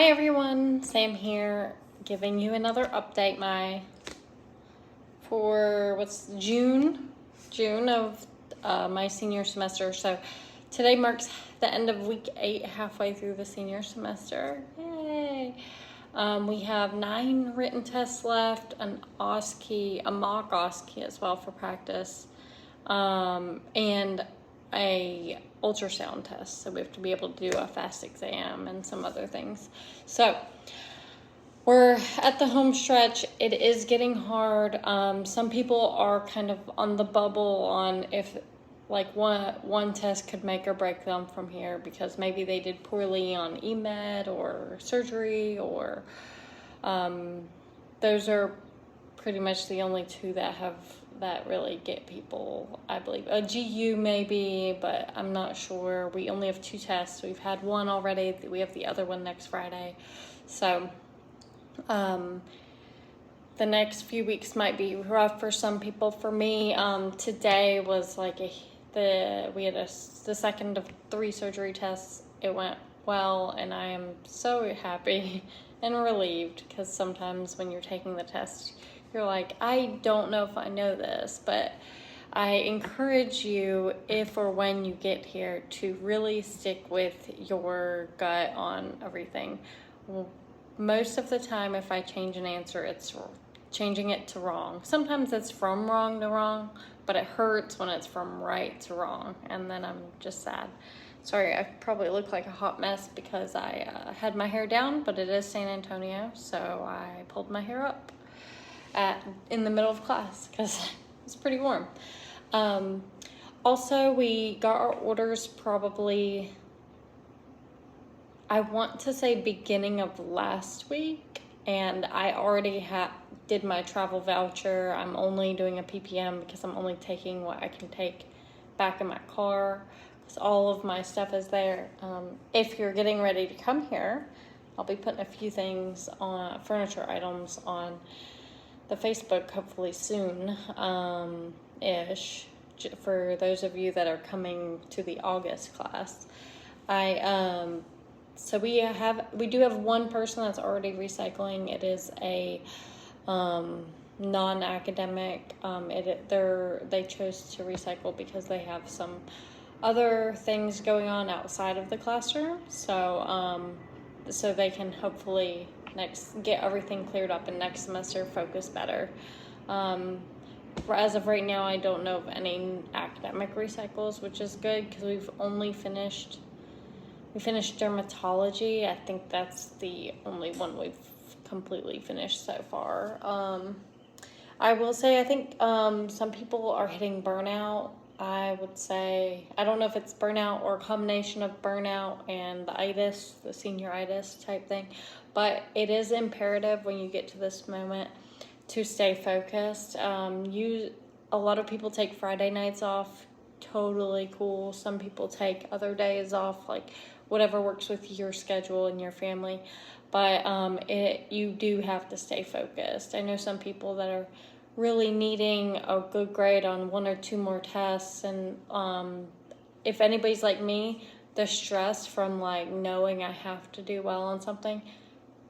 Hi everyone, Sam here, giving you another update. What's June of my senior semester. So today marks the end of week 8, halfway through the senior semester. Yay! We have 9 written tests left, an OSCE, a mock OSCE as well for practice, and a ultrasound test. So we have to be able to do a fast exam and some other things. So we're at the home stretch. It is getting hard. Some people are kind of on the bubble on if like one test could make or break them from here, because maybe they did poorly on EMED or surgery, or those are pretty much the only two that really get people, I believe. A GU maybe, but I'm not sure. We only have 2 tests. We've had one already. We have the other one next Friday. So the next few weeks might be rough for some people. For me, today was like we had the second of 3 surgery tests. It went well, and I am so happy and relieved, because sometimes when you're taking the test, you're like, I don't know if I know this. But I encourage you, if or when you get here, to really stick with your gut on everything. Most of the time, if I change an answer, it's changing it to wrong. Sometimes it's from wrong to wrong, but it hurts when it's from right to wrong, and then I'm just sad. Sorry, I probably look like a hot mess because I had my hair down, but it is San Antonio, so I pulled my hair up in the middle of class because it's pretty warm. Also, we got our orders probably, I want to say beginning of last week, and I already did my travel voucher. I'm only doing a PPM because I'm only taking what I can take back in my car, because all of my stuff is there. If you're getting ready to come here, I'll be putting a few things on, furniture items, on the Facebook hopefully soon, ish, for those of you that are coming to the August class. So we do have one person that's already recycling. It is a non-academic. They chose to recycle because they have some other things going on outside of the classroom. So they can hopefully get everything cleared up, and next semester focus better. As of right now, I don't know of any academic recycles, which is good, because we finished dermatology. I think that's the only one we've completely finished so far. I will say, I think some people are hitting burnout. I would say, I don't know if it's burnout or a combination of burnout and the itis, the senioritis type thing, but it is imperative when you get to this moment to stay focused. A lot of people take Friday nights off. Totally cool. Some people take other days off, like whatever works with your schedule and your family. But you do have to stay focused. I know some people that are really needing a good grade on 1 or 2 more tests, and if anybody's like me, the stress from like knowing I have to do well on something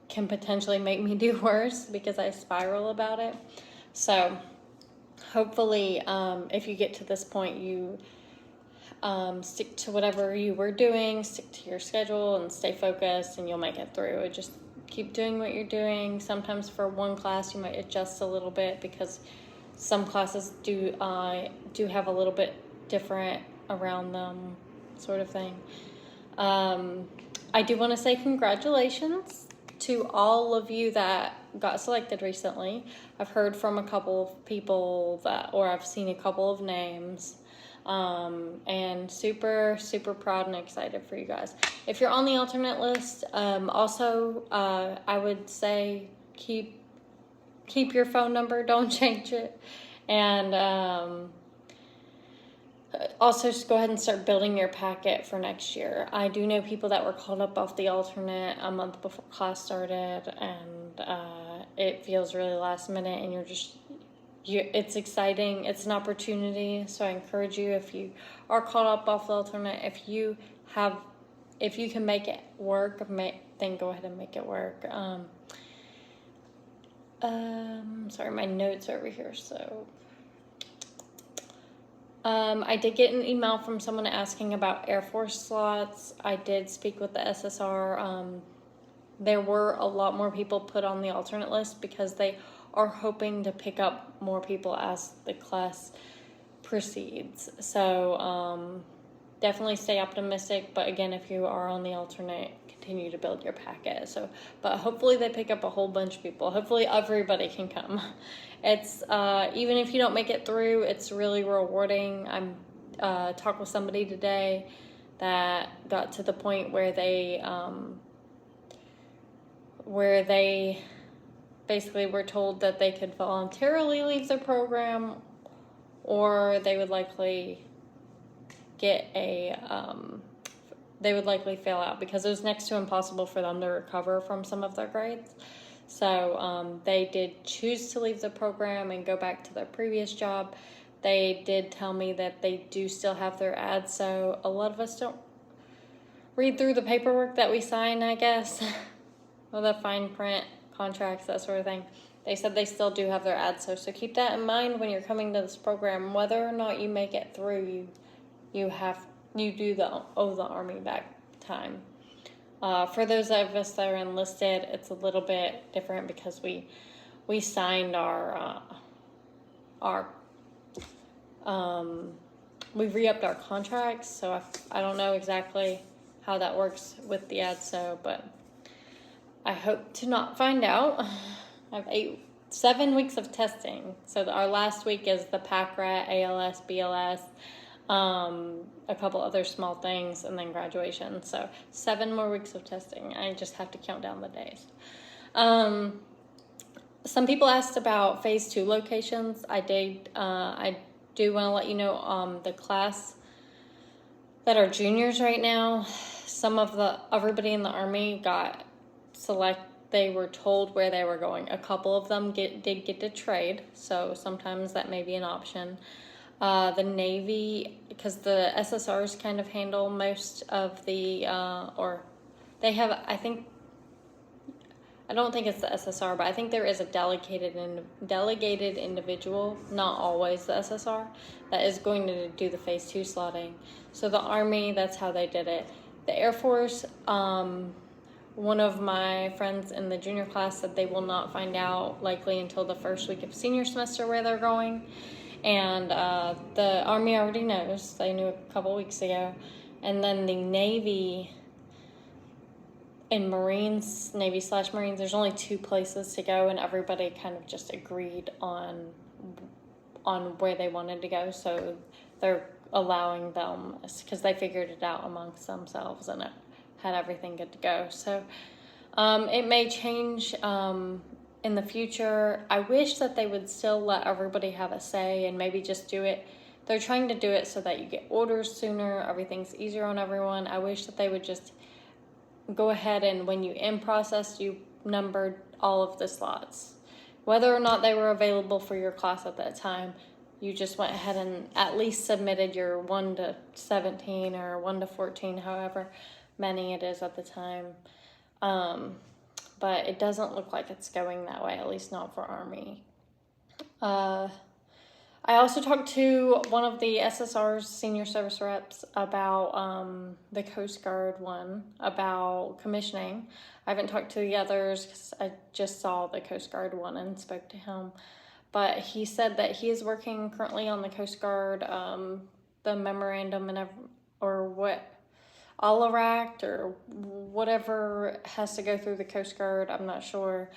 can potentially make me do worse, because I spiral about it. So hopefully, if you get to this point, you stick to whatever you were doing, stick to your schedule, and stay focused, and you'll make it through. Just keep doing what you're doing. Sometimes for one class, you might adjust a little bit, because some classes do have a little bit different around them, sort of thing. I do want to say congratulations to all of you that got selected recently. I've heard from a couple of people or I've seen a couple of names, and super, super proud and excited for you guys. If you're on the alternate list, also, I would say keep your phone number, don't change it, and also just go ahead and start building your packet for next year. I do know people that were called up off the alternate a month before class started, and it feels really last minute, and it's exciting. It's an opportunity. So I encourage you, if you are caught up off the alternate, if you can make it work, then go ahead and make it work. Sorry, my notes are over here, so. I did get an email from someone asking about Air Force slots. I did speak with the SSR. There were a lot more people put on the alternate list because they are hoping to pick up more people as the class proceeds. So definitely stay optimistic, but again, if you are on the alternate, continue to build your packet. So, but hopefully they pick up a whole bunch of people. Hopefully everybody can come. It's even if you don't make it through, it's really rewarding. I'm talked with somebody today that got to the point where they basically were told that they could voluntarily leave the program, or they would likely get they would likely fail out because it was next to impossible for them to recover from some of their grades. So they did choose to leave the program and go back to their previous job. They did tell me that they do still have their ads, so a lot of us don't read through the paperwork that we sign, I guess, or the fine print, contracts, that sort of thing. They said they still do have their ads, so keep that in mind when you're coming to this program. Whether or not you make it through, you do owe the Army back time. For those of us that are enlisted, it's a little bit different because we signed we re-upped our contracts, so I don't know exactly how that works with the ADSO, but I hope to not find out. I have 7 weeks of testing, so our last week is the PACRAT, ALS, BLS, a couple other small things, and then graduation. So 7 more weeks of testing. I just have to count down the days. Some people asked about phase 2 locations. I do want to let you know the class that are juniors right now, everybody in the Army got they were told where they were going. A couple of them did get to trade, so sometimes that may be an option. The Navy, because the SSRs kind of handle most of the, or they have, I don't think it's the SSR, but I think there is a delegated individual, not always the SSR, that is going to do the phase 2 slotting. So the Army, that's how they did it. The Air Force, one of my friends in the junior class said they will not find out likely until the first week of senior semester where they're going. And the Army already knows. They knew a couple weeks ago. And then the Navy and Marines, Navy/Marines, there's only 2 places to go, and everybody kind of just agreed on where they wanted to go. So they're allowing them, because they figured it out amongst themselves and it had everything good to go. So it may change in the future. I wish that they would still let everybody have a say and maybe just do it. They're trying to do it so that you get orders sooner, everything's easier on everyone. I wish that they would just go ahead and when you in process, you numbered all of the slots. Whether or not they were available for your class at that time, you just went ahead and at least submitted your 1 to 17 or 1 to 14, however many it is at the time. But it doesn't look like it's going that way, at least not for Army. I also talked to one of the SSR's senior service reps about the Coast Guard one, about commissioning. I haven't talked to the others because I just saw the Coast Guard one and spoke to him. But he said that he is working currently on the Coast Guard, the memorandum or what, ALARACT or whatever has to go through the Coast Guard, I'm not sure,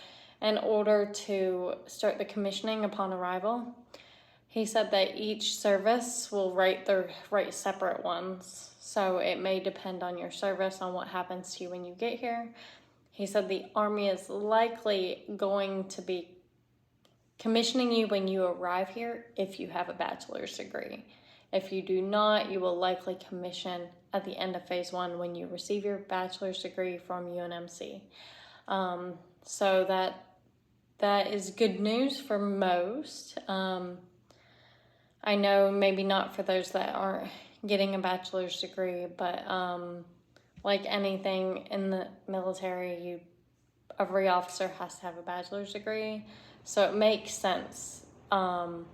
in order to start the commissioning upon arrival. He said that each service will write separate ones, so it may depend on your service on what happens to you when you get here. He said the Army is likely going to be commissioning you when you arrive here if you have a bachelor's degree. If you do not, you will likely commission at the end of phase 1 when you receive your bachelor's degree from UNMC. So that is good news for most. I know maybe not for those that aren't getting a bachelor's degree, but a like anything in the military, every officer has to have a bachelor's degree, so it makes sense. And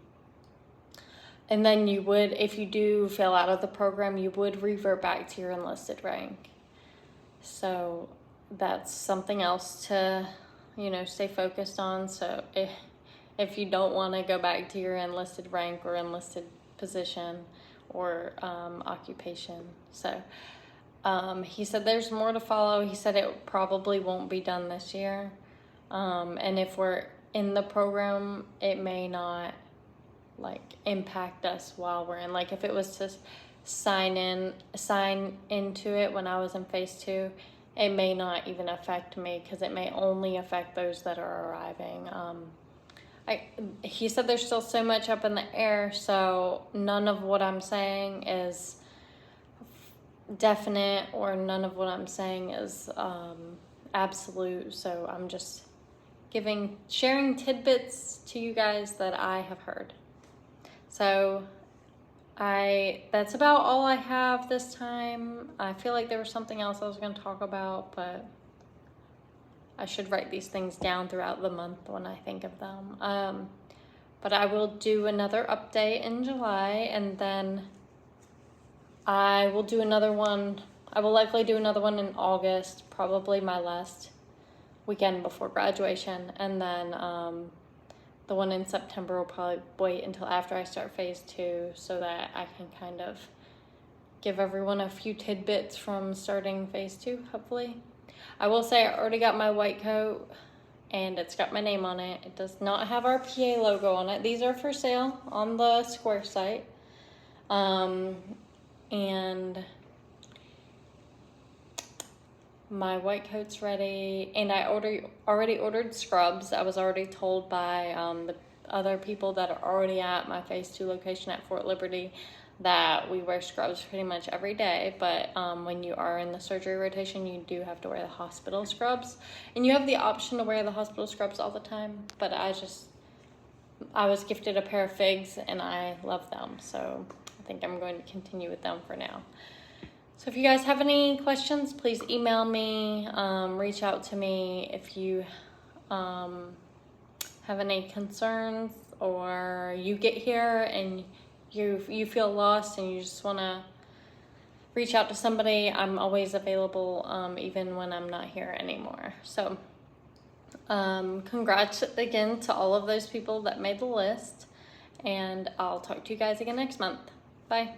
then you would, if you do fail out of the program, you would revert back to your enlisted rank. So that's something else to, stay focused on. So if you don't want to go back to your enlisted rank or enlisted position or occupation. So he said there's more to follow. He said it probably won't be done this year. And if we're in the program, it may not impact us while we're in. If it was to sign into it when I was in phase 2, it may not even affect me because it may only affect those that are arriving. He said there's still so much up in the air, so none of what I'm saying is definite, or none of what I'm saying is absolute. So I'm just sharing tidbits to you guys that I have heard. So that's about all I have this time. I feel like there was something else I was going to talk about, but I should write these things down throughout the month when I think of them. But I will do another update in July, and then I will do another one. I will likely do another one in August, probably my last weekend before graduation, and then the one in September will probably wait until after I start phase 2 so that I can kind of give everyone a few tidbits from starting phase 2, hopefully. I will say I already got my white coat, and it's got my name on it. It does not have our PA logo on it. These are for sale on the Square site. And my white coat's ready, and I already ordered scrubs. I was already told by the other people that are already at my phase 2 location at Fort Liberty that we wear scrubs pretty much every day, but when you are in the surgery rotation, you do have to wear the hospital scrubs, and you have the option to wear the hospital scrubs all the time, but I was gifted a pair of figs and I love them, so I think I'm going to continue with them for now. So if you guys have any questions, please email me, reach out to me if you have any concerns, or you get here and you feel lost and you just want to reach out to somebody. I'm always available, even when I'm not here anymore. So congrats again to all of those people that made the list, and I'll talk to you guys again next month. Bye.